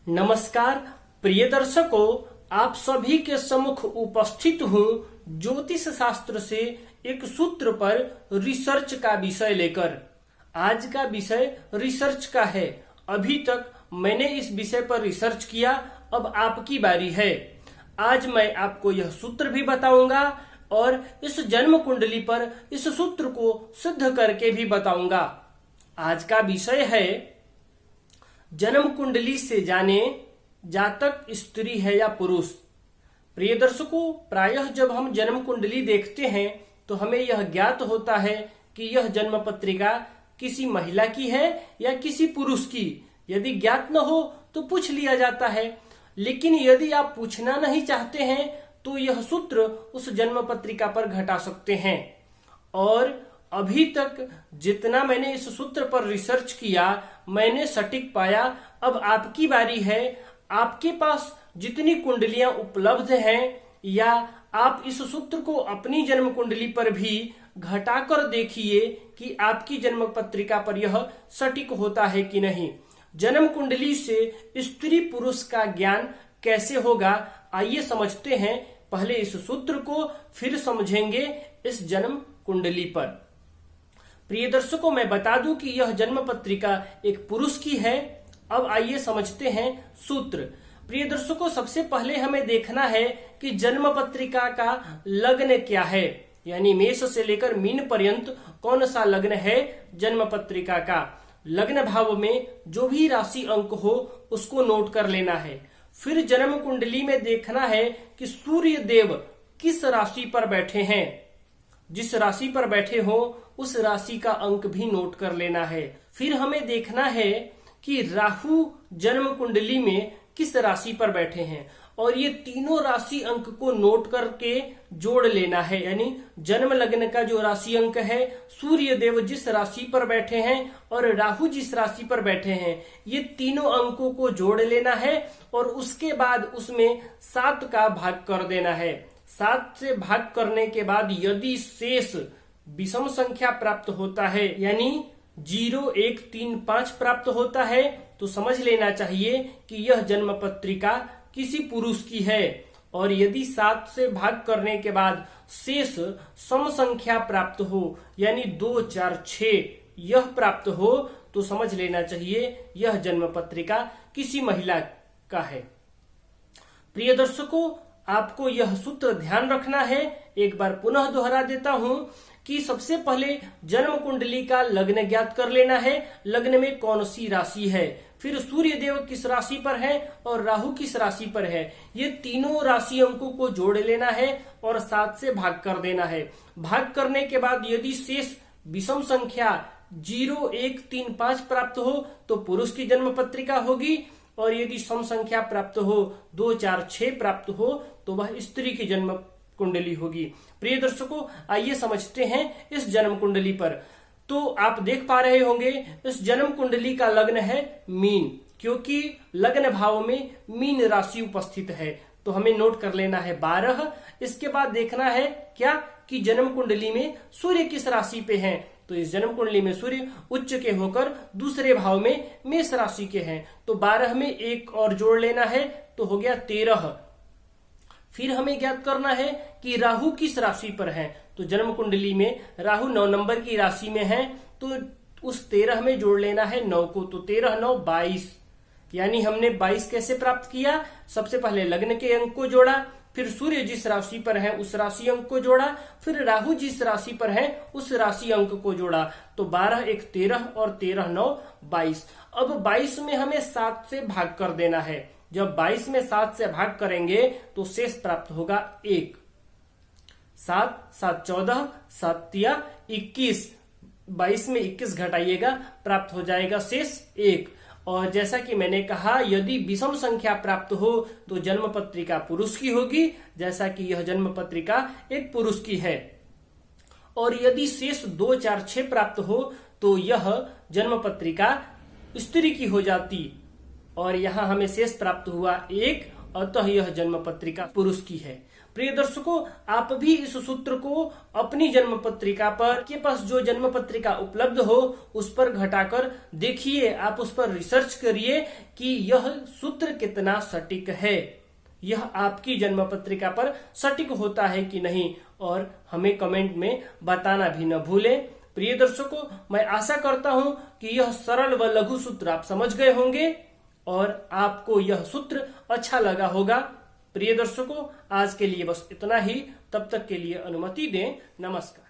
नमस्कार प्रिय दर्शकों, आप सभी के सम्मुख उपस्थित हूँ ज्योतिष शास्त्र से एक सूत्र पर रिसर्च का विषय लेकर। आज का विषय रिसर्च का है। अभी तक मैंने इस विषय पर रिसर्च किया, अब आपकी बारी है। आज मैं आपको यह सूत्र भी बताऊंगा और इस जन्म कुंडली पर इस सूत्र को सिद्ध करके भी बताऊंगा। आज का विषय है जन्म कुंडली से जाने जातक स्त्री है या पुरुष। प्रिय दर्शकों, प्रायः जब हम जन्म कुंडली देखते हैं तो हमें यह ज्ञात होता है कि यह जन्म पत्रिका किसी महिला की है या किसी पुरुष की। यदि ज्ञात न हो तो पूछ लिया जाता है, लेकिन यदि आप पूछना नहीं चाहते हैं तो यह सूत्र उस जन्म पत्रिका पर घटा सकते हैं। और अभी तक जितना मैंने इस सूत्र पर रिसर्च किया, मैंने सटीक पाया। अब आपकी बारी है। आपके पास जितनी कुंडलियां उपलब्ध हैं, या आप इस सूत्र को अपनी जन्म कुंडली पर भी घटाकर देखिए कि आपकी जन्म पत्रिका पर यह सटीक होता है कि नहीं। जन्म कुंडली से स्त्री पुरुष का ज्ञान कैसे होगा, आइए समझते हैं। पहले इस सूत्र को, फिर समझेंगे इस जन्म कुंडली पर। प्रिय दर्शकों, मैं बता दूं कि यह जन्म पत्रिका एक पुरुष की है। अब आइए समझते हैं सूत्र। प्रिय दर्शकों, सबसे पहले हमें देखना है कि जन्म पत्रिका का लग्न क्या है, यानी मेष से लेकर मीन पर्यंत कौन सा लग्न है जन्म पत्रिका का। लग्न भाव में जो भी राशि अंक हो उसको नोट कर लेना है। फिर जन्म कुंडली में देखना है कि सूर्य देव किस राशि पर बैठे हैं। जिस राशि पर बैठे हो उस राशि का अंक भी नोट कर लेना है। फिर हमें देखना है कि राहु जन्म कुंडली में किस राशि पर बैठे हैं, और ये तीनों राशि अंक को नोट करके जोड़ लेना है। यानी जन्म लग्न का जो राशि अंक है, सूर्य देव जिस राशि पर बैठे हैं और राहु जिस राशि पर बैठे हैं, ये तीनों अंकों को जोड़ लेना है। और उसके बाद उसमें 7 का भाग कर देना है। 7 से भाग करने के बाद यदि शेष विषम संख्या प्राप्त होता है, यानी 0, 1, 3, 5 प्राप्त होता है, तो समझ लेना चाहिए कि यह जन्म पत्रिका किसी पुरुष की है। और यदि 7 से भाग करने के बाद शेष सम संख्या प्राप्त हो, यानी 2, 4, 6 यह प्राप्त हो, तो समझ लेना चाहिए यह जन्म पत्रिका किसी महिला का है। प्रिय दर्शकों, आपको यह सूत्र ध्यान रखना है। एक बार पुनः दोहरा देता हूं कि सबसे पहले जन्म कुंडली का लग्न ज्ञात कर लेना है। लग्न में कौन सी राशि है, फिर सूर्य देव किस राशि पर है और राहु किस राशि पर है, ये तीनों राशि अंकों को जोड़ लेना है और 7 से भाग कर देना है। भाग करने के बाद यदि शेष विषम संख्या 0, 1, 3, 5 प्राप्त हो तो पुरुष की जन्म पत्रिका होगी, और यदि सम संख्या प्राप्त हो 2, 4, 6 प्राप्त हो तो वह स्त्री की जन्म कुंडली होगी। प्रिय दर्शकों, आइए समझते हैं इस जन्म कुंडली पर। तो आप देख पा रहे होंगे इस जन्म कुंडली का लग्न है मीन, क्योंकि लग्न भाव में मीन राशि उपस्थित है। तो हमें नोट कर लेना है 12। इसके बाद देखना है क्या कि जन्म कुंडली में सूर्य किस राशि पे है। तो इस जन्म कुंडली में सूर्य उच्च के होकर दूसरे भाव में मेष राशि के हैं, तो 12 में 1 और जोड़ लेना है, तो हो गया 13। फिर हमें ज्ञात करना है कि राहु किस राशि पर है। तो जन्म कुंडली में राहु 9 नंबर की राशि में है, तो उस 13 में जोड़ लेना है 9 को। तो 13, 9, 22। यानी हमने 22 कैसे प्राप्त किया, सबसे पहले लग्न के अंक को जोड़ा, फिर सूर्य जिस राशि पर है उस राशि अंक को जोड़ा, फिर राहु जिस राशि पर है उस राशि अंक को जोड़ा। तो 12, 1, 13 और 13, 9, 22। अब 22 में हमें 7 से भाग कर देना है। जब 22 में 7 से भाग करेंगे तो शेष प्राप्त होगा 1। 7, 7, 14, 7 या 21। 22 में 21 घटाइएगा, प्राप्त हो जाएगा शेष 1। और जैसा कि मैंने कहा, यदि विषम संख्या प्राप्त हो तो जन्म पत्रिका पुरुष की होगी, जैसा कि यह जन्म पत्रिका एक पुरुष की है। और यदि शेष 2, 4, 6 प्राप्त हो तो यह जन्म पत्रिका स्त्री की हो जाती, और यहाँ हमें शेष प्राप्त हुआ 1, अतः यह जन्म पत्रिका पुरुष की है। प्रिय दर्शकों, आप भी इस सूत्र को अपनी जन्म पत्रिका पर, आपके पास जो जन्म पत्रिका उपलब्ध हो उस पर घटाकर देखिए, आप उस पर रिसर्च करिए कि यह सूत्र कितना सटीक है, यह आपकी जन्म पत्रिका पर सटीक होता है कि नहीं, और हमें कमेंट में बताना भी न भूलें। प्रिय दर्शकों, मैं आशा करता हूं कि यह सरल व लघु सूत्र आप समझ गए होंगे और आपको यह सूत्र अच्छा लगा होगा। प्रिय दर्शकों, आज के लिए बस इतना ही। तब तक के लिए अनुमति दें। नमस्कार।